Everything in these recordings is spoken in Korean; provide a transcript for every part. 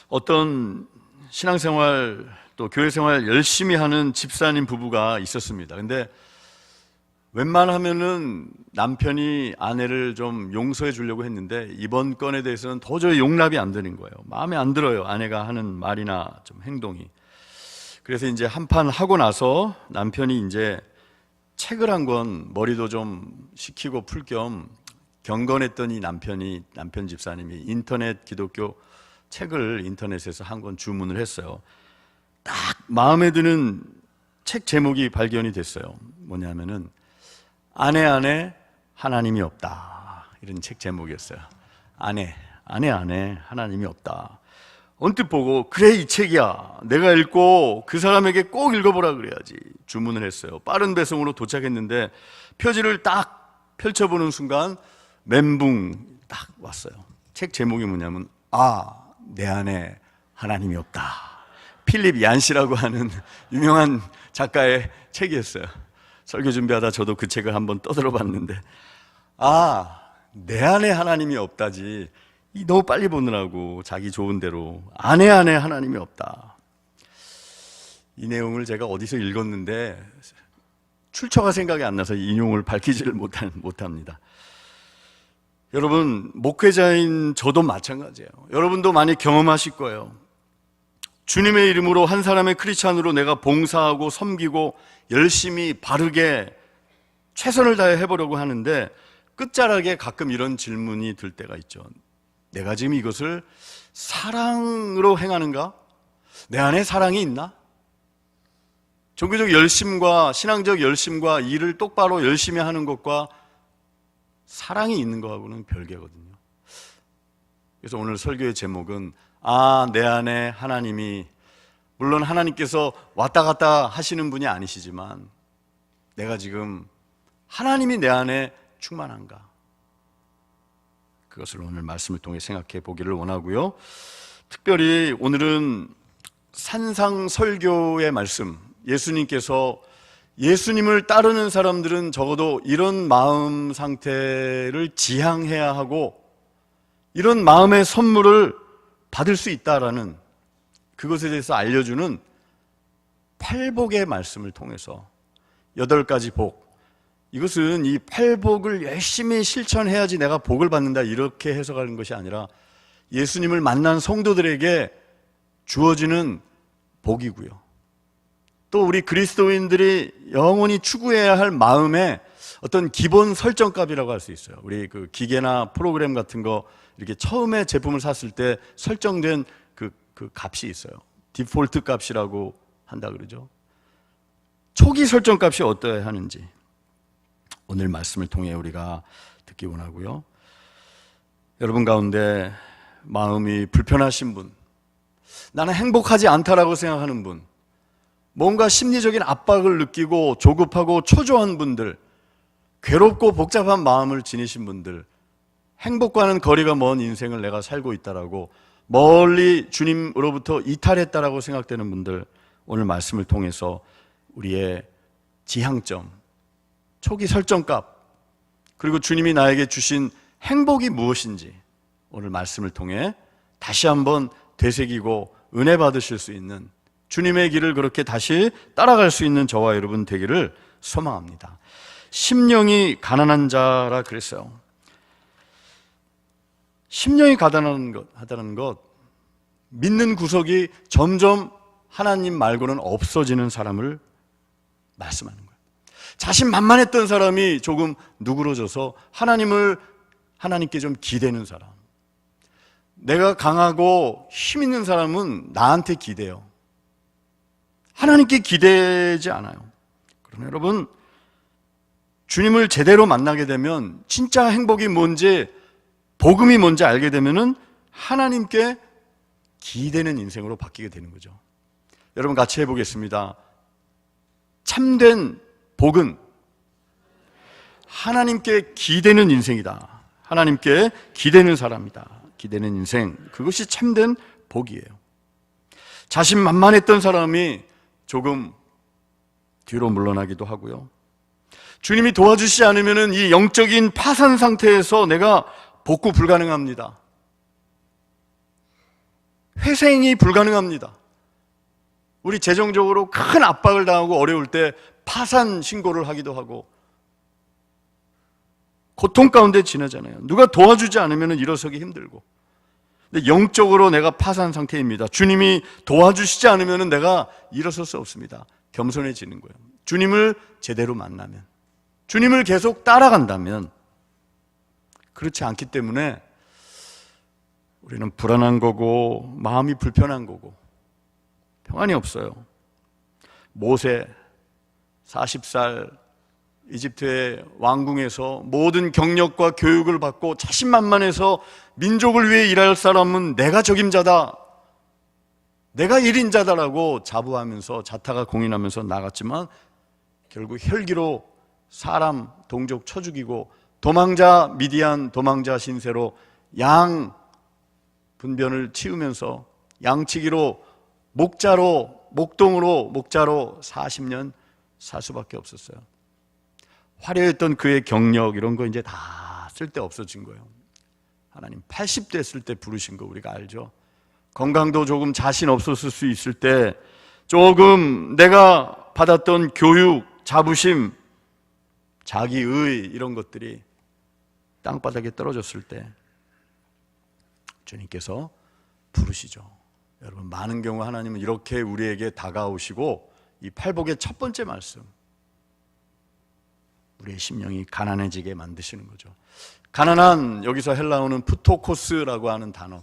어떤 신앙생활 또 교회생활 열심히 하는 집사님 부부가 있었습니다. 근데 웬만하면은 남편이 아내를 좀 용서해 주려고 했는데 이번 건에 대해서는 도저히 용납이 안 되는 거예요. 마음에 안 들어요, 아내가 하는 말이나 좀 행동이. 그래서 이제 한판 하고 나서 남편이 이제 책을 한 권 머리도 좀 식히고 풀 겸 경건했더니 남편 집사님이 인터넷 기독교 책을 인터넷에서 한 권 주문을 했어요. 딱 마음에 드는 책 제목이 발견이 됐어요. 뭐냐면은 아내 안에 하나님이 없다, 이런 책 제목이었어요. 아내 안에 하나님이 없다. 언뜻 보고 그래, 이 책이야, 내가 읽고 그 사람에게 꼭 읽어보라 그래야지 주문을 했어요. 빠른 배송으로 도착했는데 표지를 딱 펼쳐보는 순간 멘붕 딱 왔어요. 책 제목이 뭐냐면 내 안에 하나님이 없다. 필립 얀시라고 하는 유명한 작가의 책이었어요. 설교 준비하다 저도 그 책을 한번 떠들어 봤는데 내 안에 하나님이 없다지, 너무 빨리 보느라고 자기 좋은 대로 아내 안에 하나님이 없다. 이 내용을 제가 어디서 읽었는데 출처가 생각이 안 나서 인용을 밝히지를 못합니다. 여러분, 목회자인 저도 마찬가지예요. 여러분도 많이 경험하실 거예요. 주님의 이름으로 한 사람의 크리스찬으로 내가 봉사하고 섬기고 열심히 바르게 최선을 다해 해보려고 하는데 끝자락에 가끔 이런 질문이 들 때가 있죠. 내가 지금 이것을 사랑으로 행하는가? 내 안에 사랑이 있나? 종교적 열심과 신앙적 열심과 일을 똑바로 열심히 하는 것과 사랑이 있는 거하고는 별개거든요. 그래서 오늘 설교의 제목은 내 안에 하나님이, 물론 하나님께서 왔다 갔다 하시는 분이 아니시지만 내가 지금 하나님이 내 안에 충만한가? 그것을 오늘 말씀을 통해 생각해 보기를 원하고요. 특별히 오늘은 산상설교의 말씀, 예수님께서 예수님을 따르는 사람들은 적어도 이런 마음 상태를 지향해야 하고 이런 마음의 선물을 받을 수 있다라는 그것에 대해서 알려주는 팔복의 말씀을 통해서 8가지 복, 이것은 이 팔복을 열심히 실천해야지 내가 복을 받는다, 이렇게 해석하는 것이 아니라 예수님을 만난 성도들에게 주어지는 복이고요. 또 우리 그리스도인들이 영원히 추구해야 할 마음의 어떤 기본 설정값이라고 할 수 있어요. 우리 그 기계나 프로그램 같은 거 이렇게 처음에 제품을 샀을 때 설정된 그 값이 있어요. 디폴트 값이라고 한다 그러죠. 초기 설정 값이 어떠해야 하는지 오늘 말씀을 통해 우리가 듣기 원하고요. 여러분 가운데 마음이 불편하신 분, 나는 행복하지 않다라고 생각하는 분, 뭔가 심리적인 압박을 느끼고 조급하고 초조한 분들, 괴롭고 복잡한 마음을 지니신 분들, 행복과는 거리가 먼 인생을 내가 살고 있다라고 멀리 주님으로부터 이탈했다라고 생각되는 분들, 오늘 말씀을 통해서 우리의 지향점, 초기 설정값, 그리고 주님이 나에게 주신 행복이 무엇인지 오늘 말씀을 통해 다시 한번 되새기고 은혜 받으실 수 있는, 주님의 길을 그렇게 다시 따라갈 수 있는 저와 여러분 되기를 소망합니다. 심령이 가난한 자라 그랬어요. 심령이 가난하다는 것, 믿는 구석이 점점 하나님 말고는 없어지는 사람을 말씀하는 거예요. 자신만만했던 사람이 조금 누그러져서 하나님께 좀 기대는 사람, 내가 강하고 힘 있는 사람은 나한테 기대요. 하나님께 기대지 않아요. 그러나 여러분, 주님을 제대로 만나게 되면 진짜 행복이 뭔지, 복음이 뭔지 알게 되면은 하나님께 기대는 인생으로 바뀌게 되는 거죠. 여러분 같이 해보겠습니다. 참된 복은 하나님께 기대는 인생이다. 하나님께 기대는 사람이다. 기대는 인생, 그것이 참된 복이에요. 자신만만했던 사람이 조금 뒤로 물러나기도 하고요. 주님이 도와주시지 않으면 이 영적인 파산 상태에서 내가 복구 불가능합니다. 회생이 불가능합니다. 우리 재정적으로 큰 압박을 당하고 어려울 때 파산 신고를 하기도 하고 고통 가운데 지내잖아요. 누가 도와주지 않으면 일어서기 힘들고. 근데 영적으로 내가 파산 상태입니다. 주님이 도와주시지 않으면 내가 일어설 수 없습니다. 겸손해지는 거예요. 주님을 제대로 만나면, 주님을 계속 따라간다면. 그렇지 않기 때문에 우리는 불안한 거고 마음이 불편한 거고 평안이 없어요. 모세 40살 이집트의 왕궁에서 모든 경력과 교육을 받고 자신만만해서 민족을 위해 일할 사람은 내가 적임자다, 내가 1인자다라고 자부하면서 자타가 공인하면서 나갔지만 결국 혈기로 사람 동족 쳐 죽이고 도망자 미디안 도망자 신세로 양 분변을 치우면서 양치기로 목동으로 40년 살 수밖에 없었어요. 화려했던 그의 경력 이런 거 이제 다 쓸데 없어진 거예요. 하나님 80대 했을 때 부르신 거 우리가 알죠. 건강도 조금 자신 없었을 수 있을 때, 조금 내가 받았던 교육, 자부심, 자기의 이런 것들이 땅바닥에 떨어졌을 때 주님께서 부르시죠. 여러분, 많은 경우 하나님은 이렇게 우리에게 다가오시고 이 팔복의 첫 번째 말씀, 우리의 심령이 가난해지게 만드시는 거죠. 가난한, 여기서 헬라어는 푸토코스라고 하는 단어,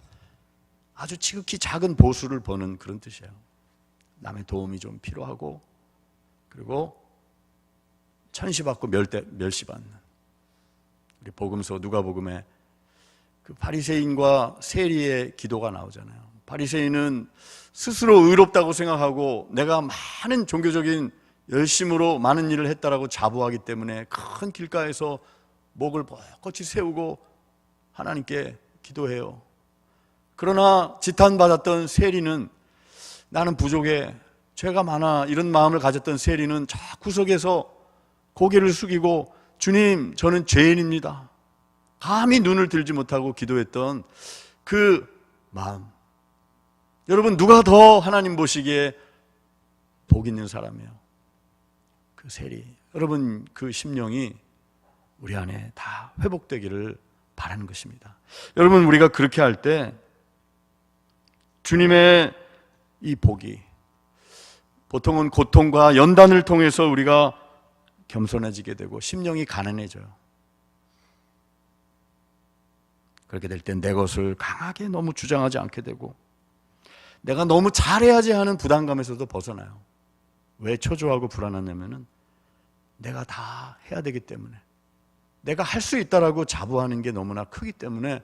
아주 지극히 작은 보수를 버는 그런 뜻이에요. 남의 도움이 좀 필요하고, 그리고 천시받고 멸시받는. 우리 복음서 누가복음에 그 바리새인과 세리의 기도가 나오잖아요. 바리새인은 스스로 의롭다고 생각하고 내가 많은 종교적인 열심으로 많은 일을 했다라고 자부하기 때문에 큰 길가에서 목을 꼿꼿이 세우고 하나님께 기도해요. 그러나 지탄받았던 세리는, 나는 부족해, 죄가 많아, 이런 마음을 가졌던 세리는 저 구석에서 고개를 숙이고, 주님, 저는 죄인입니다, 감히 눈을 들지 못하고 기도했던 그 마음. 여러분, 누가 더 하나님 보시기에 복 있는 사람이에요? 그 세리. 여러분, 그 심령이 우리 안에 다 회복되기를 바라는 것입니다. 여러분, 우리가 그렇게 할 때 주님의 이 복이, 보통은 고통과 연단을 통해서 우리가 겸손해지게 되고 심령이 가난해져요. 그렇게 될 땐 내 것을 강하게 너무 주장하지 않게 되고, 내가 너무 잘해야지 하는 부담감에서도 벗어나요. 왜 초조하고 불안하냐면은 내가 다 해야 되기 때문에, 내가 할 수 있다라고 자부하는 게 너무나 크기 때문에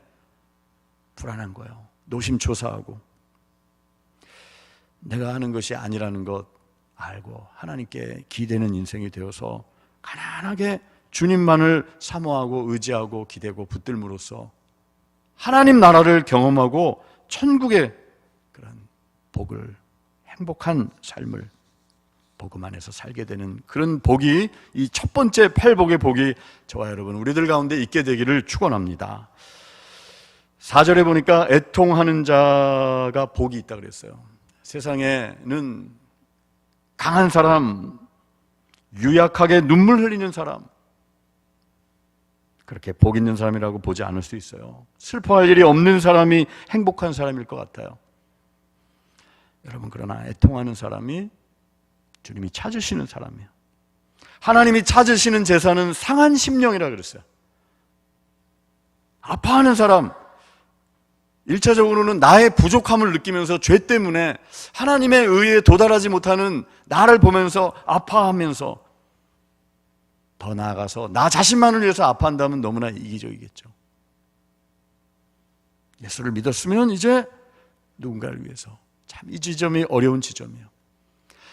불안한 거예요. 노심초사하고 내가 하는 것이 아니라는 것 알고 하나님께 기대는 인생이 되어서 가난하게 주님만을 사모하고 의지하고 기대고 붙들므로써 하나님 나라를 경험하고 천국의 그런 복을, 행복한 삶을 복음 안에서 살게 되는 그런 복이, 이 첫 번째 팔복의 복이 저와 여러분 우리들 가운데 있게 되기를 축원합니다. 4절에 보니까 애통하는 자가 복이 있다 그랬어요. 세상에는 강한 사람, 유약하게 눈물 흘리는 사람, 그렇게 복 있는 사람이라고 보지 않을 수 있어요. 슬퍼할 일이 없는 사람이 행복한 사람일 것 같아요. 여러분, 그러나 애통하는 사람이 주님이 찾으시는 사람이에요. 하나님이 찾으시는 제사는 상한 심령이라 그랬어요. 아파하는 사람, 1차적으로는 나의 부족함을 느끼면서 죄 때문에 하나님의 의에 도달하지 못하는 나를 보면서 아파하면서, 더 나아가서 나 자신만을 위해서 아파한다면 너무나 이기적이겠죠. 예수를 믿었으면 이제 누군가를 위해서, 참 이 지점이 어려운 지점이에요.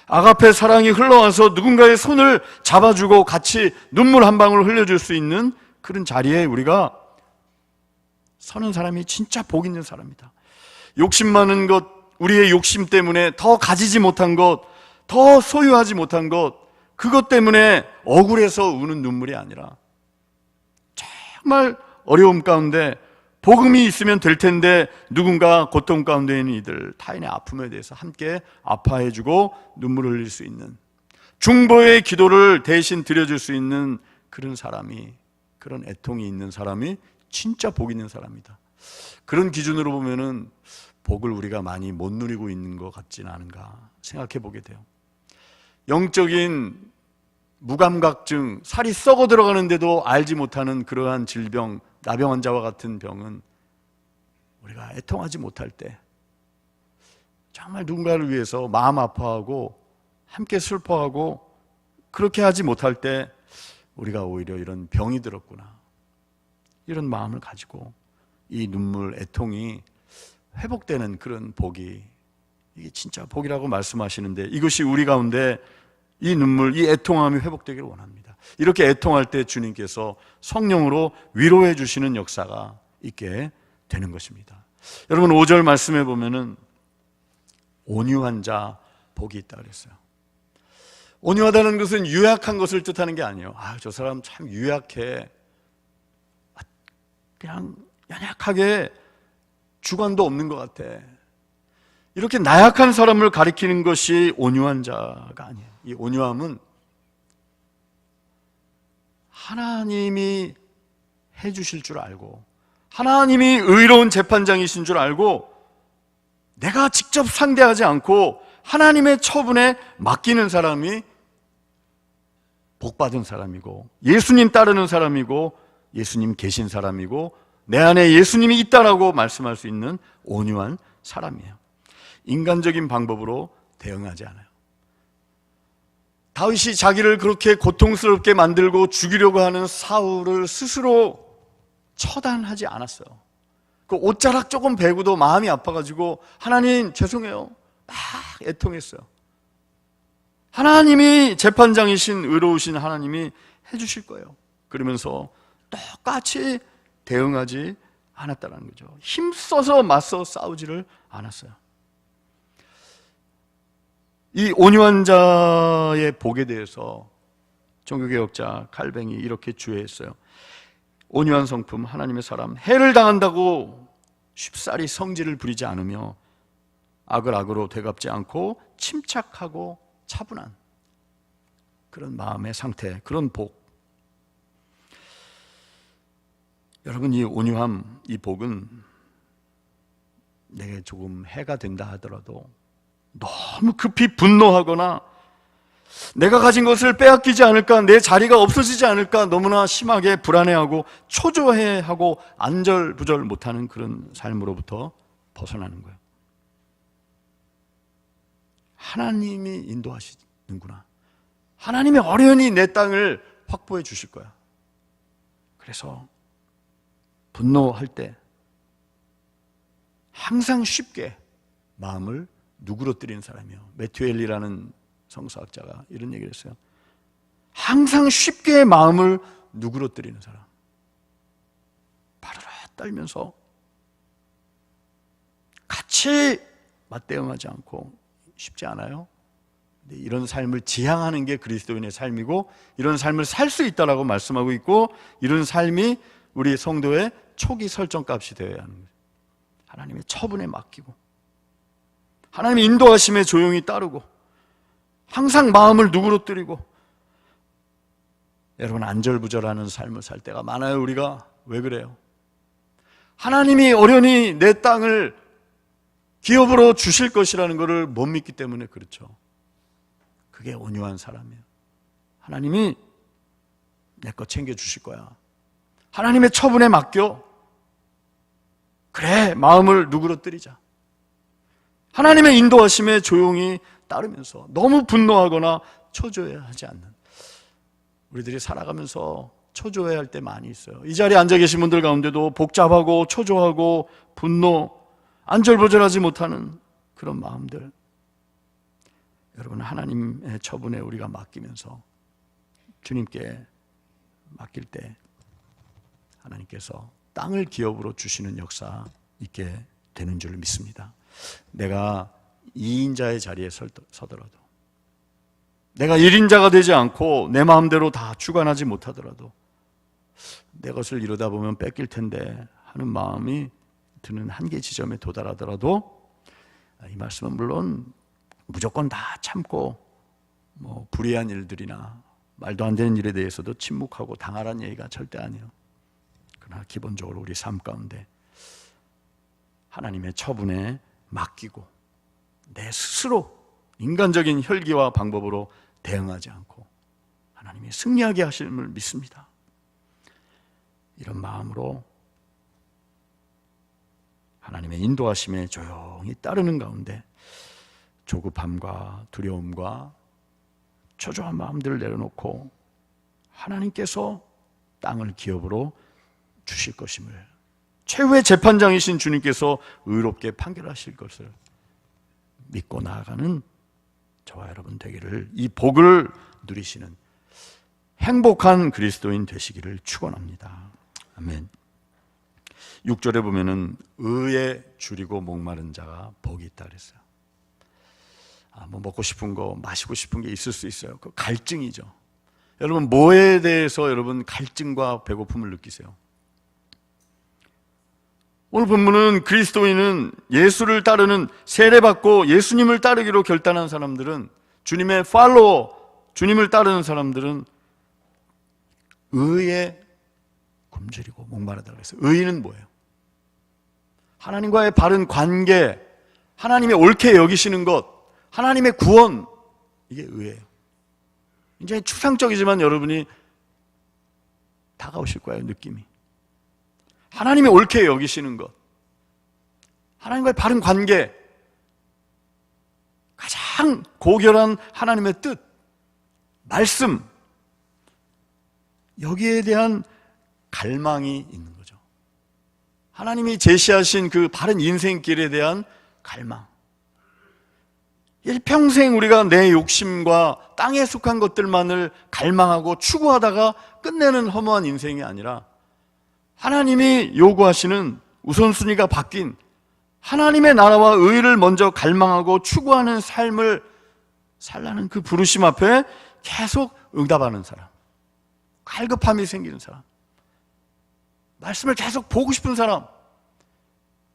아가페 사랑이 흘러와서 누군가의 손을 잡아주고 같이 눈물 한 방울 흘려줄 수 있는 그런 자리에 우리가 서는 사람이 진짜 복 있는 사람이다. 욕심 많은 것, 우리의 욕심 때문에 더 가지지 못한 것, 더 소유하지 못한 것, 그것 때문에 억울해서 우는 눈물이 아니라 정말 어려움 가운데 복음이 있으면 될 텐데 누군가 고통 가운데 있는 이들, 타인의 아픔에 대해서 함께 아파해주고 눈물을 흘릴 수 있는, 중보의 기도를 대신 드려줄 수 있는 그런 사람이, 그런 애통이 있는 사람이 진짜 복 있는 사람이다. 그런 기준으로 보면은 복을 우리가 많이 못 누리고 있는 것 같지는 않은가 생각해 보게 돼요. 영적인 무감각증, 살이 썩어 들어가는데도 알지 못하는 그러한 질병, 나병 환자와 같은 병은 우리가 애통하지 못할 때, 정말 누군가를 위해서 마음 아파하고 함께 슬퍼하고 그렇게 하지 못할 때 우리가 오히려 이런 병이 들었구나, 이런 마음을 가지고 이 눈물, 애통이 회복되는 그런 복이, 이게 진짜 복이라고 말씀하시는데, 이것이 우리 가운데 이 눈물, 이 애통함이 회복되기를 원합니다. 이렇게 애통할 때 주님께서 성령으로 위로해 주시는 역사가 있게 되는 것입니다. 여러분, 5절 말씀해 보면은 온유한 자 복이 있다 그랬어요. 온유하다는 것은 유약한 것을 뜻하는 게 아니에요. 저 사람 참 유약해, 그냥 연약하게 주관도 없는 것 같아, 이렇게 나약한 사람을 가리키는 것이 온유한 자가 아니에요. 이 온유함은 하나님이 해주실 줄 알고, 하나님이 의로운 재판장이신 줄 알고, 내가 직접 상대하지 않고 하나님의 처분에 맡기는 사람이 복받은 사람이고, 예수님 따르는 사람이고, 예수님 계신 사람이고, 내 안에 예수님이 있다라고 말씀할 수 있는 온유한 사람이에요. 인간적인 방법으로 대응하지 않아요. 다윗이 자기를 그렇게 고통스럽게 만들고 죽이려고 하는 사울을 스스로 처단하지 않았어요. 그 옷자락 조금 베고도 마음이 아파가지고 하나님 죄송해요 막 애통했어요. 하나님이 재판장이신 의로우신 하나님이 해주실 거예요. 그러면서 똑같이 대응하지 않았다는 거죠. 힘써서 맞서 싸우지를 않았어요. 이 온유한 자의 복에 대해서 종교개혁자 칼뱅이 이렇게 주의했어요. 온유한 성품, 하나님의 사람, 해를 당한다고 쉽사리 성질을 부리지 않으며 악을 악으로 되갚지 않고 침착하고 차분한 그런 마음의 상태, 그런 복. 여러분, 이 온유함, 이 복은 내게 조금 해가 된다 하더라도 너무 급히 분노하거나 내가 가진 것을 빼앗기지 않을까, 내 자리가 없어지지 않을까 너무나 심하게 불안해하고 초조해하고 안절부절 못하는 그런 삶으로부터 벗어나는 거예요. 하나님이 인도하시는구나, 하나님이 어련히 내 땅을 확보해 주실 거야. 그래서 분노할 때 항상 쉽게 마음을 누그러뜨리는 사람이요. 매튜 엘리라는 성서학자가 이런 얘기를 했어요. 항상 쉽게 마음을 누그러뜨리는 사람, 바르르 떨면서 같이 맞대응하지 않고, 쉽지 않아요. 근데 이런 삶을 지향하는 게 그리스도인의 삶이고, 이런 삶을 살 수 있다라고 말씀하고 있고, 이런 삶이 우리 성도의 초기 설정값이 되어야 하는 거예요. 하나님의 처분에 맡기고, 하나님의 인도하심에 조용히 따르고, 항상 마음을 누그러뜨리고. 여러분, 안절부절하는 삶을 살 때가 많아요. 우리가 왜 그래요? 하나님이 어련히 내 땅을 기업으로 주실 것이라는 것을 못 믿기 때문에 그렇죠. 그게 온유한 사람이에요. 하나님이 내 거 챙겨주실 거야, 하나님의 처분에 맡겨. 그래, 마음을 누그러뜨리자. 하나님의 인도하심에 조용히 따르면서 너무 분노하거나 초조해하지 않는, 우리들이 살아가면서 초조해할 때 많이 있어요. 이 자리에 앉아 계신 분들 가운데도 복잡하고 초조하고 분노, 안절부절하지 못하는 그런 마음들, 여러분, 하나님의 처분에 우리가 맡기면서 주님께 맡길 때 하나님께서 땅을 기업으로 주시는 역사 있게 되는 줄 믿습니다. 내가 2인자의 자리에 서더라도, 내가 1인자가 되지 않고 내 마음대로 다 주관하지 못하더라도, 내 것을 이루다 보면 뺏길 텐데 하는 마음이 드는 한계 지점에 도달하더라도 이 말씀은 물론 무조건 다 참고 불의한 일들이나 말도 안 되는 일에 대해서도 침묵하고 당하라는 얘기가 절대 아니에요. 그러나 기본적으로 우리 삶 가운데 하나님의 처분에 맡기고 내 스스로 인간적인 혈기와 방법으로 대응하지 않고 하나님이 승리하게 하심을 믿습니다. 이런 마음으로 하나님의 인도하심에 조용히 따르는 가운데 조급함과 두려움과 초조한 마음들을 내려놓고 하나님께서 땅을 기업으로 주실 것임을, 최후의 재판장이신 주님께서 의롭게 판결하실 것을 믿고 나아가는 저와 여러분 되기를, 이 복을 누리시는 행복한 그리스도인 되시기를 축원합니다. 아멘. 6절에 보면은 의에 줄이고 목마른 자가 복이 있다 그랬어요. 먹고 싶은 거, 마시고 싶은 게 있을 수 있어요. 그 갈증이죠. 여러분, 뭐에 대해서 여러분 갈증과 배고픔을 느끼세요? 오늘 본문은 그리스도인은 예수를 따르는, 세례받고 예수님을 따르기로 결단한 사람들은, 주님의 팔로워, 주님을 따르는 사람들은 의에 굶주리고 목마르다 그랬어요. 의는 뭐예요? 하나님과의 바른 관계, 하나님의 옳게 여기시는 것, 하나님의 구원, 이게 의예요. 굉장히 추상적이지만 여러분이 다가오실 거예요, 느낌이. 하나님의 옳게 여기시는 것, 하나님과의 바른 관계, 가장 고결한 하나님의 뜻, 말씀, 여기에 대한 갈망이 있는 거죠. 하나님이 제시하신 그 바른 인생길에 대한 갈망. 일평생 우리가 내 욕심과 땅에 속한 것들만을 갈망하고 추구하다가 끝내는 허무한 인생이 아니라 하나님이 요구하시는 우선순위가 바뀐 하나님의 나라와 의를 먼저 갈망하고 추구하는 삶을 살라는 그 부르심 앞에 계속 응답하는 사람, 갈급함이 생기는 사람, 말씀을 계속 보고 싶은 사람,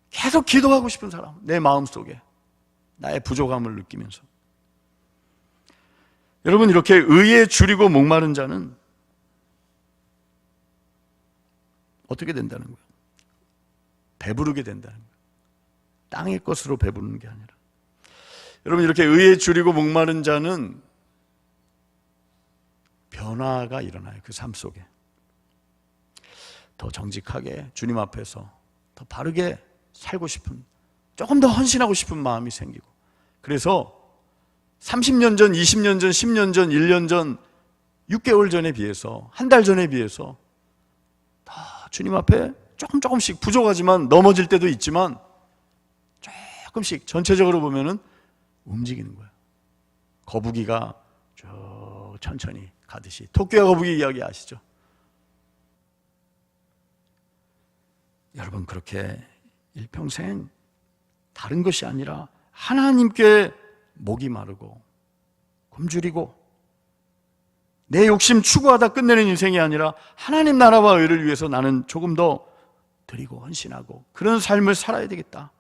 계속 기도하고 싶은 사람, 내 마음속에 나의 부족함을 느끼면서. 여러분, 이렇게 의에 줄이고 목마른 자는 어떻게 된다는 거예요? 배부르게 된다는 거예요. 땅의 것으로 배부르는 게 아니라. 여러분, 이렇게 의에 줄이고 목마른 자는 변화가 일어나요. 그 삶 속에 더 정직하게 주님 앞에서 더 바르게 살고 싶은, 조금 더 헌신하고 싶은 마음이 생기고, 그래서 30년 전, 20년 전, 10년 전, 1년 전, 6개월 전에 비해서, 한 달 전에 비해서 다 주님 앞에 조금씩 부족하지만, 넘어질 때도 있지만 조금씩 전체적으로 보면은 움직이는 거예요. 거북이가 쭉 천천히 가듯이. 토끼와 거북이 이야기 아시죠? 여러분, 그렇게 일평생 다른 것이 아니라 하나님께 목이 마르고 굶주리고 내 욕심 추구하다 끝내는 인생이 아니라 하나님 나라와 의를 위해서 나는 조금 더 드리고 헌신하고 그런 삶을 살아야 되겠다.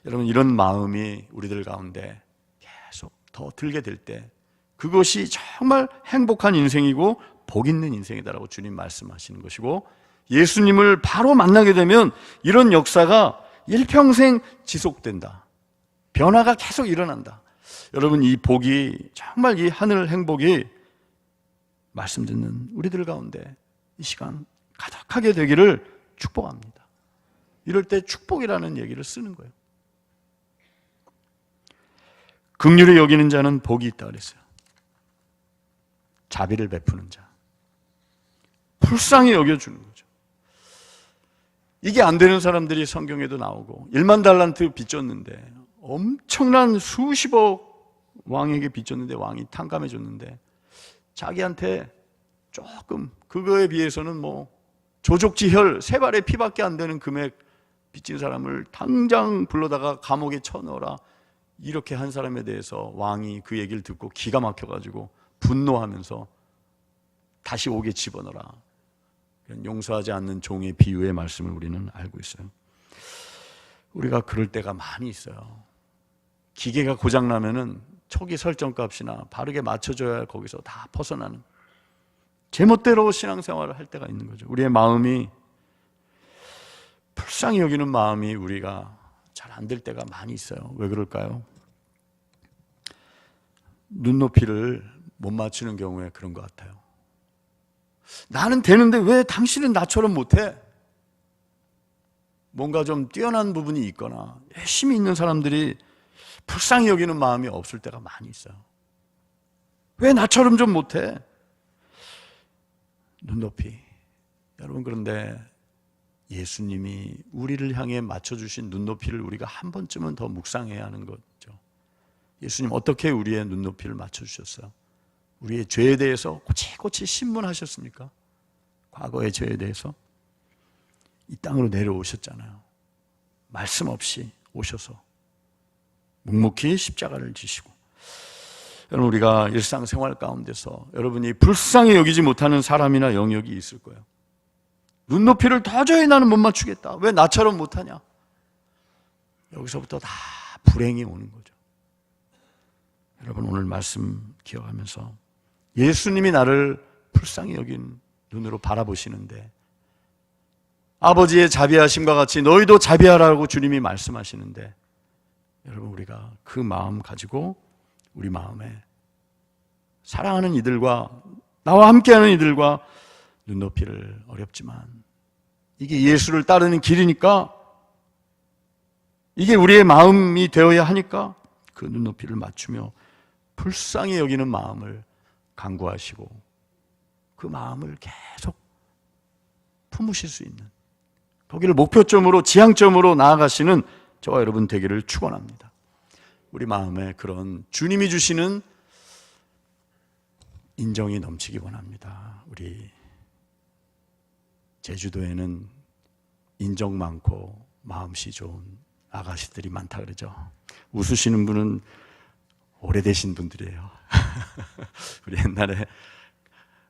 여러분, 이런 마음이 우리들 가운데 계속 더 들게 될 때 그것이 정말 행복한 인생이고 복 있는 인생이다라고 주님 말씀하시는 것이고, 예수님을 바로 만나게 되면 이런 역사가 일평생 지속된다. 변화가 계속 일어난다. 여러분, 이 복이, 정말 이 하늘 행복이 말씀 듣는 우리들 가운데 이 시간 가득하게 되기를 축복합니다. 이럴 때 축복이라는 얘기를 쓰는 거예요. 긍휼히 여기는 자는 복이 있다 그랬어요. 자비를 베푸는 자, 불쌍히 여겨주는 거죠. 이게 안 되는 사람들이 성경에도 나오고, 1만 달란트 빚졌는데, 엄청난 수십억 왕에게 빚졌는데 왕이 탕감해 줬는데 자기한테 조금, 그거에 비해서는 조족지혈 3발의 피밖에 안 되는 금액 빚진 사람을 당장 불러다가 감옥에 쳐넣어라, 이렇게 한 사람에 대해서 왕이 그 얘기를 듣고 기가 막혀가지고 분노하면서 다시 옥에 집어넣어라. 이런 용서하지 않는 종의 비유의 말씀을 우리는 알고 있어요. 우리가 그럴 때가 많이 있어요. 기계가 고장나면은 초기 설정값이나 바르게 맞춰줘야 할 거기서 다 벗어나는 제멋대로 신앙생활을 할 때가 있는 거죠. 우리의 마음이 불쌍히 여기는 마음이 우리가 잘 안 될 때가 많이 있어요. 왜 그럴까요? 눈높이를 못 맞추는 경우에 그런 것 같아요. 나는 되는데 왜 당신은 나처럼 못해? 뭔가 좀 뛰어난 부분이 있거나 열심히 있는 사람들이 불쌍히 여기는 마음이 없을 때가 많이 있어요. 왜 나처럼 좀 못해? 눈높이. 여러분, 그런데 예수님이 우리를 향해 맞춰주신 눈높이를 우리가 한 번쯤은 더 묵상해야 하는 거죠. 예수님 어떻게 우리의 눈높이를 맞춰주셨어요? 우리의 죄에 대해서 꼬치꼬치 신문하셨습니까? 과거의 죄에 대해서 이 땅으로 내려오셨잖아요. 말씀 없이 오셔서 묵묵히 십자가를 지시고. 여러분, 우리가 일상생활 가운데서 여러분이 불쌍히 여기지 못하는 사람이나 영역이 있을 거예요. 눈높이를 도저히 나는 못 맞추겠다. 왜 나처럼 못하냐? 여기서부터 다 불행이 오는 거죠. 여러분, 오늘 말씀 기억하면서 예수님이 나를 불쌍히 여긴 눈으로 바라보시는데, 아버지의 자비하심과 같이 너희도 자비하라고 주님이 말씀하시는데, 여러분, 우리가 그 마음 가지고 우리 마음에 사랑하는 이들과 나와 함께하는 이들과 눈높이를 어렵지만 이게 예수를 따르는 길이니까, 이게 우리의 마음이 되어야 하니까 그 눈높이를 맞추며 불쌍히 여기는 마음을 간구하시고 그 마음을 계속 품으실 수 있는, 거기를 목표점으로 지향점으로 나아가시는 저와 여러분 되기를 축원합니다. 우리 마음에 그런 주님이 주시는 인정이 넘치기 원합니다. 우리 제주도에는 인정 많고 마음씨 좋은 아가씨들이 많다 그러죠. 웃으시는 분은 오래되신 분들이에요. 우리 옛날에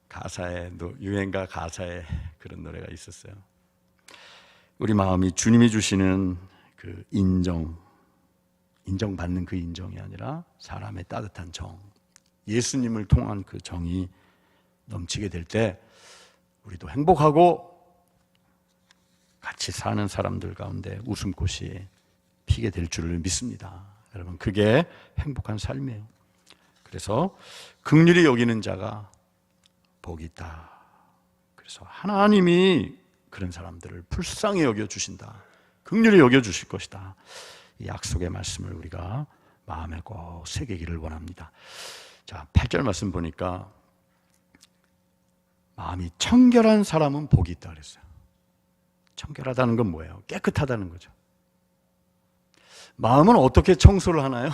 가사에, 유행가 가사에 그런 노래가 있었어요. 우리 마음이 주님이 주시는 그 인정받는 그 인정이 아니라 사람의 따뜻한 정, 예수님을 통한 그 정이 넘치게 될 때 우리도 행복하고 같이 사는 사람들 가운데 웃음꽃이 피게 될 줄을 믿습니다. 여러분, 그게 행복한 삶이에요. 그래서 긍휼히 여기는 자가 복이 있다. 그래서 하나님이 그런 사람들을 불쌍히 여겨주신다. 긍휼히 여겨주실 것이다. 이 약속의 말씀을 우리가 마음에 꼭 새기기를 원합니다. 자, 8절 말씀 보니까 마음이 청결한 사람은 복이 있다 그랬어요. 청결하다는 건 뭐예요? 깨끗하다는 거죠. 마음은 어떻게 청소를 하나요?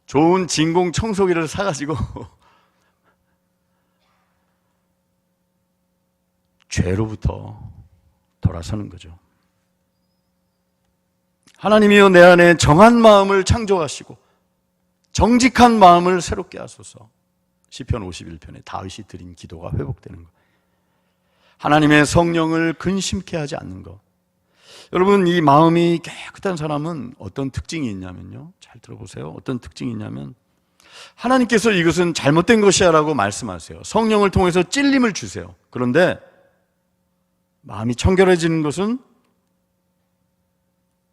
좋은 진공 청소기를 사가지고 죄로부터 돌아서는 거죠. 하나님이여 내 안에 정한 마음을 창조하시고 정직한 마음을 새롭게 하소서. 시편 51편에 다윗이 드린 기도가 회복되는 것. 하나님의 성령을 근심케 하지 않는 것. 여러분, 이 마음이 깨끗한 사람은 어떤 특징이 있냐면요, 잘 들어보세요. 어떤 특징이 있냐면 하나님께서 이것은 잘못된 것이야 라고 말씀하세요. 성령을 통해서 찔림을 주세요. 그런데 마음이 청결해지는 것은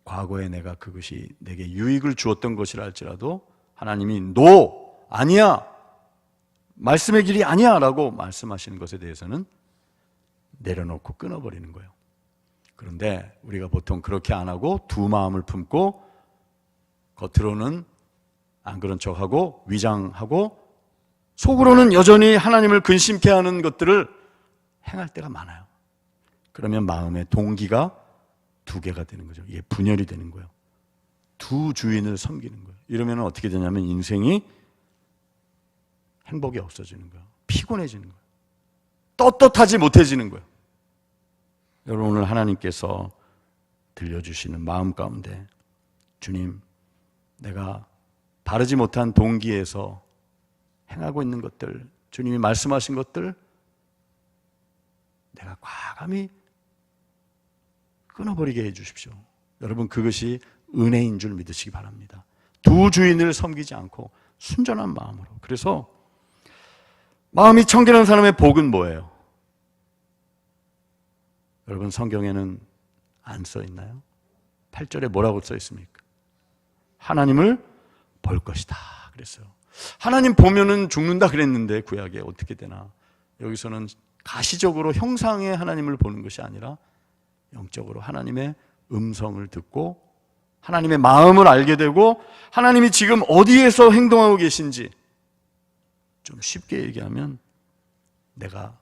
과거에 내가 그것이 내게 유익을 주었던 것이라 할지라도 하나님이 아니야, 말씀의 길이 아니야 라고 말씀하시는 것에 대해서는 내려놓고 끊어버리는 거예요. 그런데 우리가 보통 그렇게 안 하고 두 마음을 품고 겉으로는 안 그런 척하고 위장하고 속으로는 여전히 하나님을 근심케 하는 것들을 행할 때가 많아요. 그러면 마음의 동기가 두 개가 되는 거죠. 이게 분열이 되는 거예요. 두 주인을 섬기는 거예요. 이러면 어떻게 되냐면 인생이 행복이 없어지는 거예요. 피곤해지는 거예요. 떳떳하지 못해지는 거예요. 여러분, 오늘 하나님께서 들려주시는 마음 가운데 주님, 내가 바르지 못한 동기에서 행하고 있는 것들, 주님이 말씀하신 것들 내가 과감히 끊어버리게 해주십시오. 여러분, 그것이 은혜인 줄 믿으시기 바랍니다. 두 주인을 섬기지 않고 순전한 마음으로. 그래서 마음이 청결한 사람의 복은 뭐예요? 여러분, 성경에는 안 써 있나요? 8절에 뭐라고 써 있습니까? 하나님을 볼 것이다 그랬어요. 하나님 보면은 죽는다 그랬는데 구약에 어떻게 되나? 여기서는 가시적으로 형상의 하나님을 보는 것이 아니라 영적으로 하나님의 음성을 듣고 하나님의 마음을 알게 되고 하나님이 지금 어디에서 행동하고 계신지, 좀 쉽게 얘기하면 내가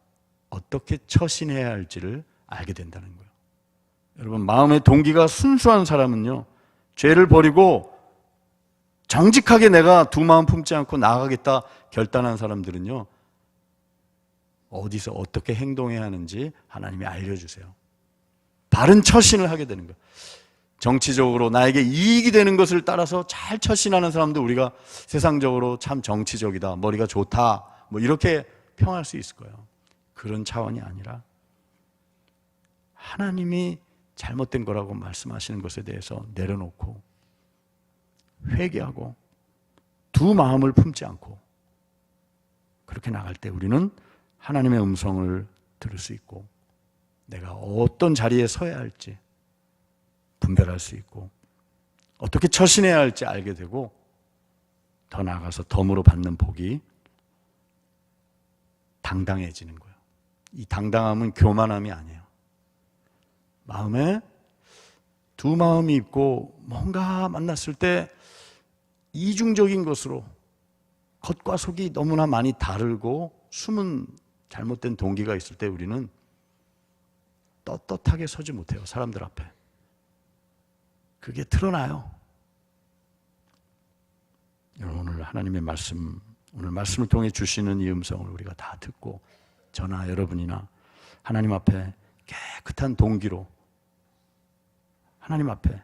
어떻게 처신해야 할지를 알게 된다는 거예요. 여러분, 마음의 동기가 순수한 사람은요, 죄를 버리고 정직하게 내가 두 마음 품지 않고 나아가겠다 결단한 사람들은요, 어디서 어떻게 행동해야 하는지 하나님이 알려주세요. 바른 처신을 하게 되는 거예요. 정치적으로 나에게 이익이 되는 것을 따라서 잘 처신하는 사람도 우리가 세상적으로 참 정치적이다, 머리가 좋다, 뭐 이렇게 평할 수 있을 거예요. 그런 차원이 아니라 하나님이 잘못된 거라고 말씀하시는 것에 대해서 내려놓고 회개하고 두 마음을 품지 않고 그렇게 나갈 때 우리는 하나님의 음성을 들을 수 있고 내가 어떤 자리에 서야 할지 분별할 수 있고 어떻게 처신해야 할지 알게 되고 더 나아가서 덤으로 받는 복이 당당해지는 거예요. 이 당당함은 교만함이 아니에요. 마음에 두 마음이 있고 뭔가 만났을 때 이중적인 것으로 겉과 속이 너무나 많이 다르고 숨은 잘못된 동기가 있을 때 우리는 떳떳하게 서지 못해요. 사람들 앞에. 그게 드러나요. 여러분, 오늘 하나님의 말씀, 오늘 말씀을 통해 주시는 이 음성을 우리가 다 듣고 저나 여러분이나 하나님 앞에 깨끗한 동기로 하나님 앞에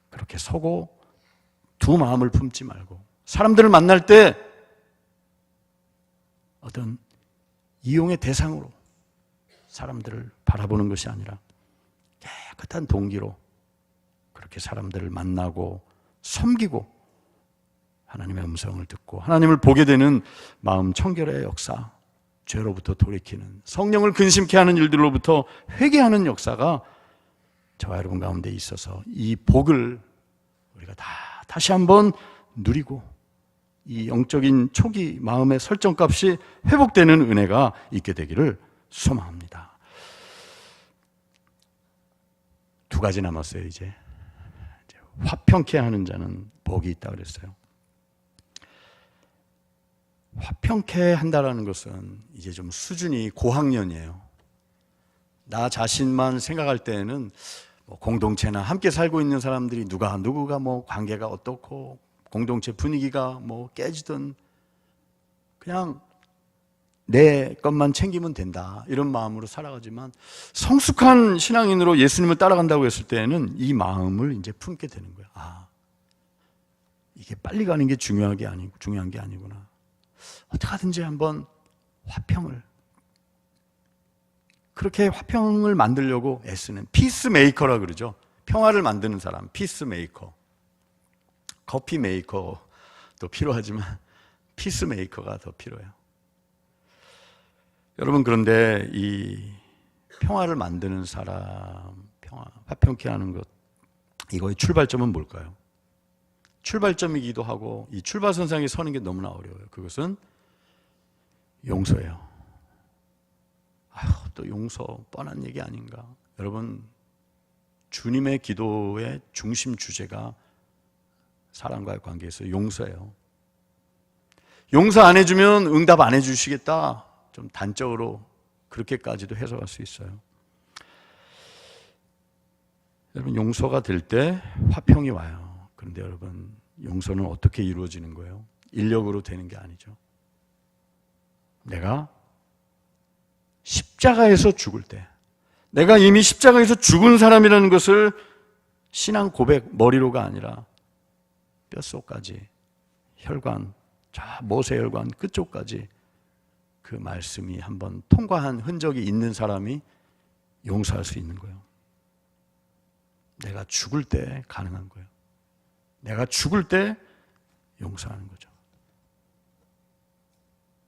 그렇게 서고 두 마음을 품지 말고 사람들을 만날 때 어떤 이용의 대상으로 사람들을 바라보는 것이 아니라 깨끗한 동기로 그렇게 사람들을 만나고 섬기고 하나님의 음성을 듣고 하나님을 보게 되는 마음 청결의 역사, 죄로부터 돌이키는, 성령을 근심케 하는 일들로부터 회개하는 역사가 저와 여러분 가운데 있어서 이 복을 우리가 다시 한번 누리고 이 영적인 초기 마음의 설정값이 회복되는 은혜가 있게 되기를 소망합니다. 두 가지 남았어요. 이제 화평케 하는 자는 복이 있다 그랬어요. 화평케 한다라는 것은 이제 좀 수준이 고학년이에요. 나 자신만 생각할 때에는 뭐 공동체나 함께 살고 있는 사람들이 누구가 뭐 관계가 어떻고 공동체 분위기가 뭐 깨지든 그냥 내 것만 챙기면 된다 이런 마음으로 살아가지만 성숙한 신앙인으로 예수님을 따라간다고 했을 때는 이 마음을 이제 품게 되는 거야. 아, 이게 빨리 가는 게 중요한 게 아니구나. 어떻게 하든지 한번 화평을, 그렇게 화평을 만들려고 애쓰는 피스메이커라 그러죠. 평화를 만드는 사람, 피스메이커. 커피 메이커도 필요하지만 피스메이커가 더 필요해요. 여러분, 그런데 이 평화를 만드는 사람, 화평케 하는 것, 이거의 출발점은 뭘까요? 출발점이기도 하고 이 출발선상에 서는 게 너무나 어려워요. 그것은 용서예요. 또 용서, 뻔한 얘기 아닌가? 여러분, 주님의 기도의 중심 주제가 사람과의 관계에서 용서예요. 용서 안 해주면 응답 안 해주시겠다. 좀 단적으로 그렇게까지도 해석할 수 있어요. 여러분, 용서가 될 때 화평이 와요. 그런데 여러분, 용서는 어떻게 이루어지는 거예요? 인력으로 되는 게 아니죠. 내가 십자가에서 죽을 때, 내가 이미 십자가에서 죽은 사람이라는 것을 신앙 고백, 머리로가 아니라 뼛속까지, 혈관, 저 모세혈관 끝쪽까지 그 말씀이 한번 통과한 흔적이 있는 사람이 용서할 수 있는 거예요. 내가 죽을 때 가능한 거예요. 내가 죽을 때 용서하는 거죠.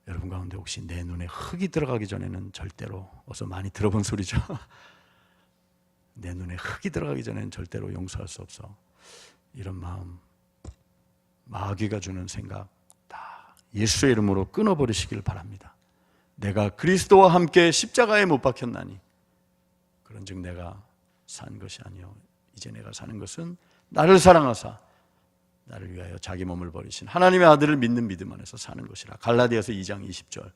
여러분 가운데 혹시 내 눈에 흙이 들어가기 전에는 절대로, 어서 많이 들어본 소리죠. 내 눈에 흙이 들어가기 전에는 절대로 용서할 수 없어. 이런 마음, 마귀가 주는 생각 다 예수의 이름으로 끊어버리시길 바랍니다. 내가 그리스도와 함께 십자가에 못 박혔나니 그런즉 내가 산 것이 아니요 이제 내가 사는 것은 나를 사랑하사 나를 위하여 자기 몸을 버리신 하나님의 아들을 믿는 믿음 안에서 사는 것이라. 갈라디아서 2장 20절.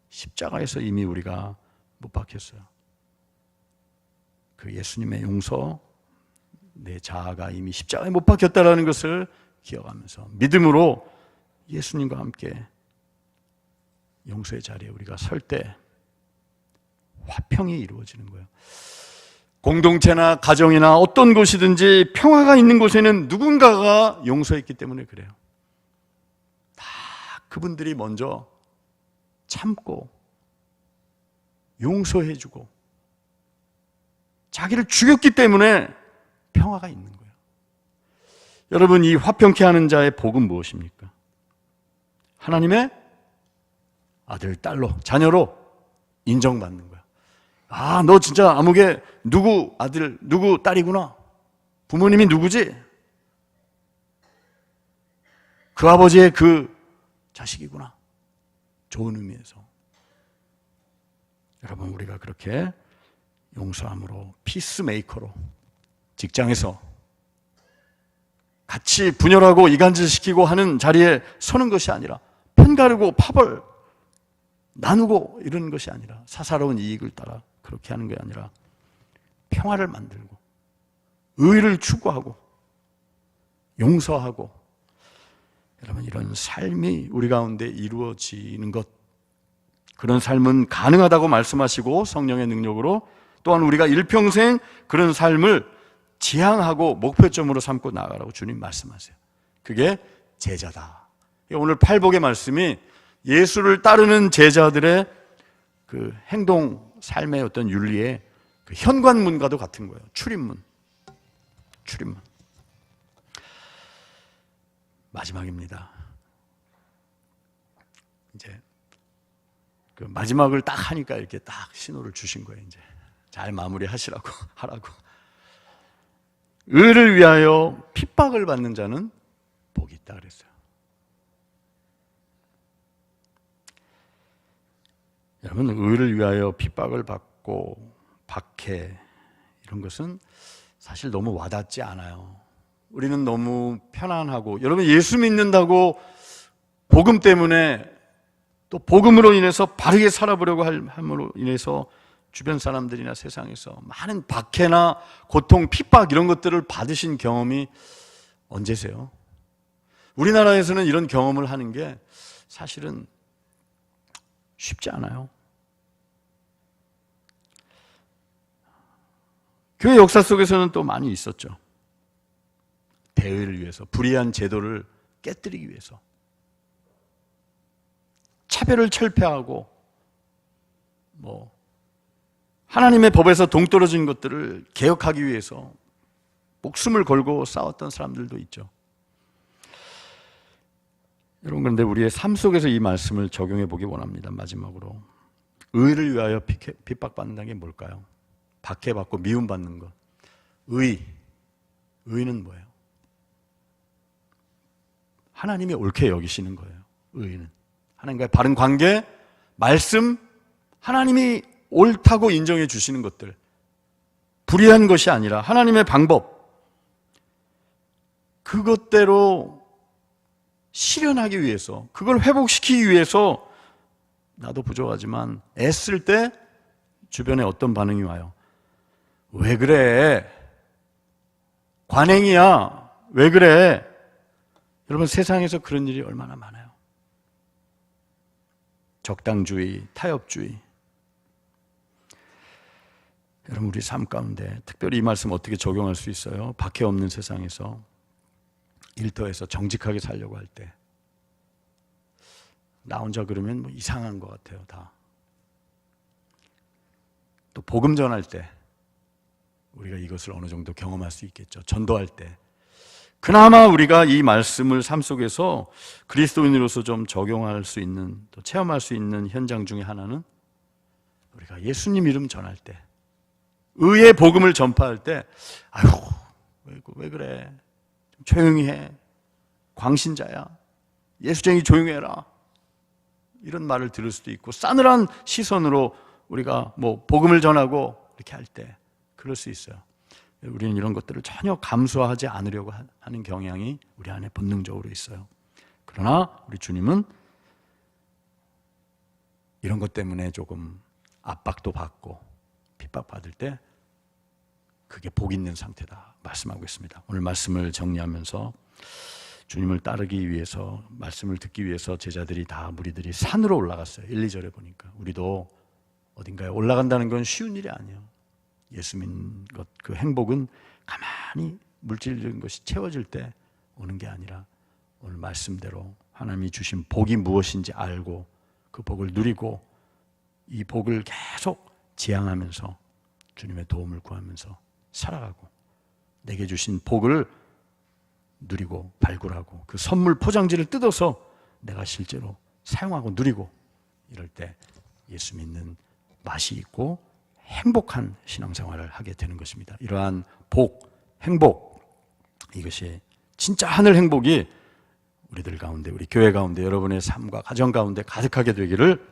십자가에서 이미 우리가 못 박혔어요. 그 예수님의 용서, 내 자아가 이미 십자가에 못 박혔다라는 것을 기억하면서 믿음으로 예수님과 함께 용서의 자리에 우리가 설 때 화평이 이루어지는 거예요. 공동체나 가정이나 어떤 곳이든지 평화가 있는 곳에는 누군가가 용서했기 때문에 그래요. 다 그분들이 먼저 참고 용서해주고 자기를 죽였기 때문에 평화가 있는 거예요. 여러분, 이 화평케 하는 자의 복은 무엇입니까? 하나님의 아들, 딸로, 자녀로 인정받는 거야. 아, 너 진짜 아무개 누구 아들, 누구 딸이구나. 부모님이 누구지? 그 아버지의 그 자식이구나. 좋은 의미에서. 여러분, 우리가 그렇게 용서함으로, 피스메이커로 직장에서 같이 분열하고 이간질시키고 하는 자리에 서는 것이 아니라 편가르고 파벌 나누고 이런 것이 아니라 사사로운 이익을 따라 그렇게 하는 게 아니라 평화를 만들고 의를 추구하고 용서하고, 여러분, 이런 삶이 우리 가운데 이루어지는 것, 그런 삶은 가능하다고 말씀하시고 성령의 능력으로 또한 우리가 일평생 그런 삶을 지향하고 목표점으로 삼고 나아가라고 주님 말씀하세요. 그게 제자다. 오늘 팔복의 말씀이 예수를 따르는 제자들의 그 행동, 삶의 어떤 윤리의 그 현관문과도 같은 거예요. 출입문. 마지막입니다. 이제 그 마지막을 딱 하니까 이렇게 딱 신호를 주신 거예요. 이제 잘 마무리하시라고 하라고. 의를 위하여 핍박을 받는 자는 복이 있다 그랬어요. 여러분, 의를 위하여 핍박을 받고 박해, 이런 것은 사실 너무 와닿지 않아요. 우리는 너무 편안하고, 여러분, 예수 믿는다고 복음 때문에 또 복음으로 인해서 바르게 살아보려고 함으로 인해서 주변 사람들이나 세상에서 많은 박해나 고통, 핍박 이런 것들을 받으신 경험이 언제세요? 우리나라에서는 이런 경험을 하는 게 사실은 쉽지 않아요. 교회 역사 속에서는 또 많이 있었죠. 대의를 위해서, 불의한 제도를 깨뜨리기 위해서, 차별을 철폐하고 하나님의 법에서 동떨어진 것들을 개혁하기 위해서 목숨을 걸고 싸웠던 사람들도 있죠. 여러분, 그런데 우리의 삶 속에서 이 말씀을 적용해 보기 원합니다. 마지막으로, 의를 위하여 핍박받는다는 게 뭘까요? 박해받고 미움받는 것. 의는 뭐예요? 하나님이 옳게 여기시는 거예요. 의는 하나님과의 바른 관계, 말씀, 하나님이 옳다고 인정해 주시는 것들, 불의한 것이 아니라 하나님의 방법, 그것대로 실현하기 위해서, 그걸 회복시키기 위해서 나도 부족하지만 애쓸 때 주변에 어떤 반응이 와요? 왜 그래? 관행이야. 왜 그래? 여러분, 세상에서 그런 일이 얼마나 많아요. 적당주의, 타협주의. 여러분, 우리 삶 가운데 특별히 이 말씀 어떻게 적용할 수 있어요? 박해 없는 세상에서 일터에서 정직하게 살려고 할 때 나 혼자 그러면 뭐 이상한 것 같아요. 다. 또 복음 전할 때 우리가 이것을 어느 정도 경험할 수 있겠죠. 전도할 때 그나마 우리가 이 말씀을 삶 속에서 그리스도인으로서 좀 적용할 수 있는, 또 체험할 수 있는 현장 중에 하나는 우리가 예수님 이름 전할 때, 의의 복음을 전파할 때, 아유 왜 그래, 좀 조용히 해, 광신자야, 예수쟁이 조용히 해라, 이런 말을 들을 수도 있고, 싸늘한 시선으로 우리가 뭐 복음을 전하고 이렇게 할 때 그럴 수 있어요. 우리는 이런 것들을 전혀 감수하지 않으려고 하는 경향이 우리 안에 본능적으로 있어요. 그러나 우리 주님은 이런 것 때문에 조금 압박도 받고 핍박받을 때 그게 복 있는 상태다 말씀하고 있습니다. 오늘 말씀을 정리하면서 주님을 따르기 위해서, 말씀을 듣기 위해서 제자들이 다, 무리들이 산으로 올라갔어요. 1, 2절에 보니까. 우리도 어딘가에 올라간다는 건 쉬운 일이 아니에요. 예수 믿는 것, 그 행복은 가만히 물질적인 것이 채워질 때 오는 게 아니라 오늘 말씀대로 하나님이 주신 복이 무엇인지 알고 그 복을 누리고 이 복을 계속 지향하면서 주님의 도움을 구하면서 살아가고, 내게 주신 복을 누리고 발굴하고 그 선물 포장지를 뜯어서 내가 실제로 사용하고 누리고, 이럴 때 예수 믿는 맛이 있고 행복한 신앙생활을 하게 되는 것입니다. 이러한 복, 행복, 이것이 진짜 하늘 행복이 우리들 가운데, 우리 교회 가운데, 여러분의 삶과 가정 가운데 가득하게 되기를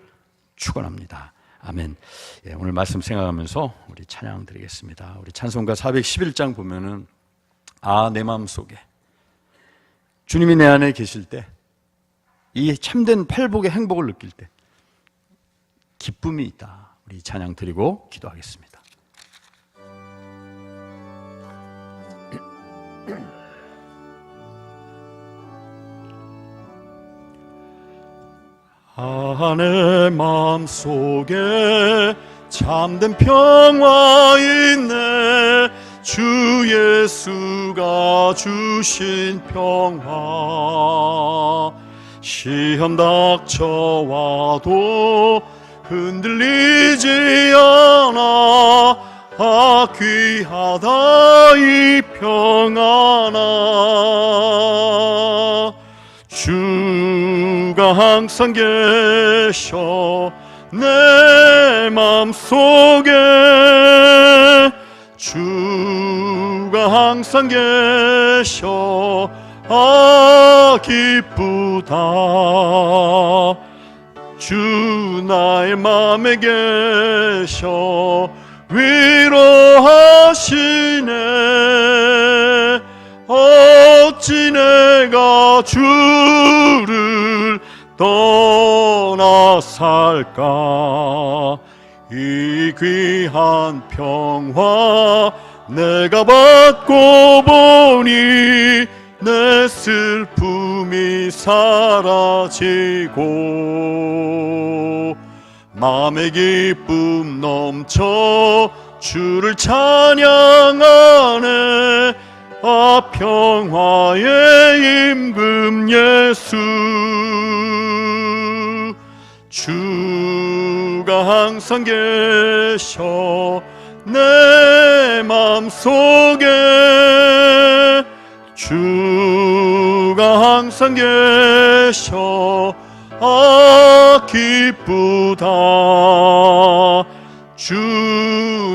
축원합니다. 아멘. 예, 오늘 말씀 생각하면서 우리 찬양 드리겠습니다. 우리 찬송가 411장 보면은 내 마음속에 주님이 내 안에 계실 때, 이 참된 팔복의 행복을 느낄 때 기쁨이 있다. 우리 찬양 드리고 기도하겠습니다. 내 마음속에 참된 평화 있네. 주 예수가 주신 평화. 시험 닥쳐와도 흔들리지 않아. 귀하다 이 평안아. 주가 항상 계셔 내 맘속에. 주가 항상 계셔 기쁘다. 주 나의 맘에 계셔 위로하시네. 어찌 내가 주를 떠나 살까. 이 귀한 평화 내가 받고 보니 내 슬픔이 사라지고 마음의 기쁨 넘쳐 주를 찬양하네. 평화의 임금 예수. 주가 항상 계셔 내 맘속에. 주가 항상 계셔 기쁘다. 주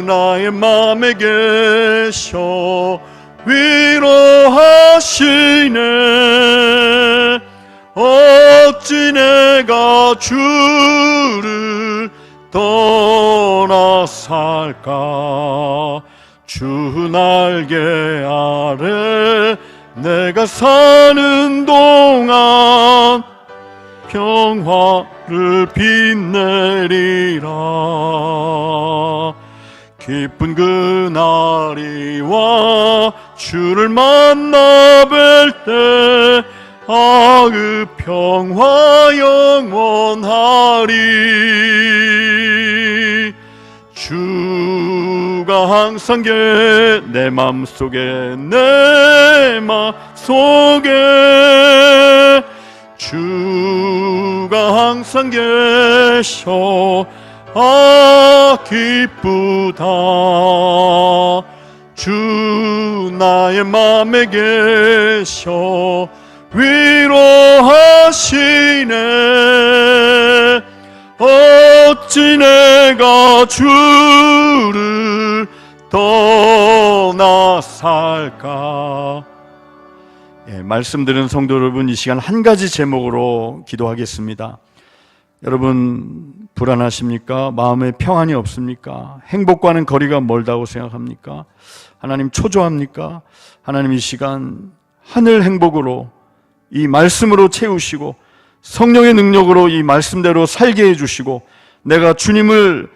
나의 맘에 계셔 위로하시네. 어찌 내가 주를 떠나 살까. 주 날개 아래 내가 사는 동안 평화를 빛내리라. 기쁜 그날이 와 주를 만나 뵐 때 그 평화 영원하리. 주가 항상 내 맘속에 내 맘속에. 주가 항상 계셔 기쁘다. 주 나의 맘에 계셔 위로하시네. 어찌 내가 주를 떠나 살까. 말씀 들은 성도 여러분, 이 시간 한 가지 제목으로 기도하겠습니다. 여러분 불안하십니까? 마음에 평안이 없습니까? 행복과는 거리가 멀다고 생각합니까? 하나님 초조합니까? 하나님 이 시간 하늘 행복으로 이 말씀으로 채우시고 성령의 능력으로 이 말씀대로 살게 해주시고 내가 주님을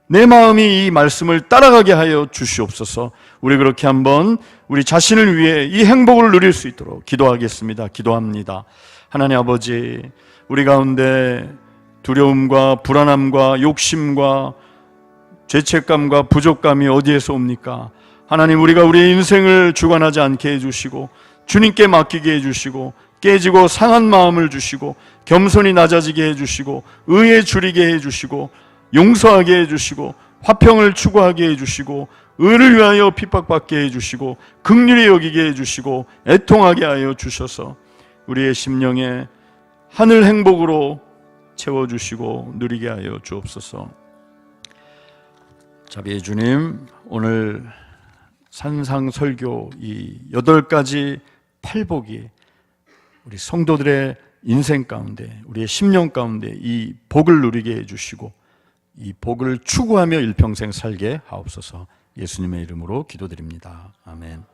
내 마음이 이 말씀을 따라가게 하여 주시옵소서. 우리 그렇게 한번 우리 자신을 위해 이 행복을 누릴 수 있도록 기도하겠습니다. 기도합니다. 하나님 아버지, 우리 가운데 두려움과 불안함과 욕심과 죄책감과 부족감이 어디에서 옵니까? 하나님, 우리가 우리의 인생을 주관하지 않게 해주시고 주님께 맡기게 해주시고 깨지고 상한 마음을 주시고 겸손히 낮아지게 해주시고 의에 줄이게 해주시고 용서하게 해주시고 화평을 추구하게 해주시고 의를 위하여 핍박받게 해주시고 긍휼히 여기게 해주시고 애통하게 하여 주셔서 우리의 심령에 하늘 행복으로 채워주시고 누리게 하여 주옵소서. 자비의 주님, 오늘 산상설교 이 8가지 팔복이 우리 성도들의 인생 가운데, 우리의 심령 가운데 이 복을 누리게 해주시고 이 복을 추구하며 일평생 살게 하옵소서. 예수님의 이름으로 기도드립니다. 아멘.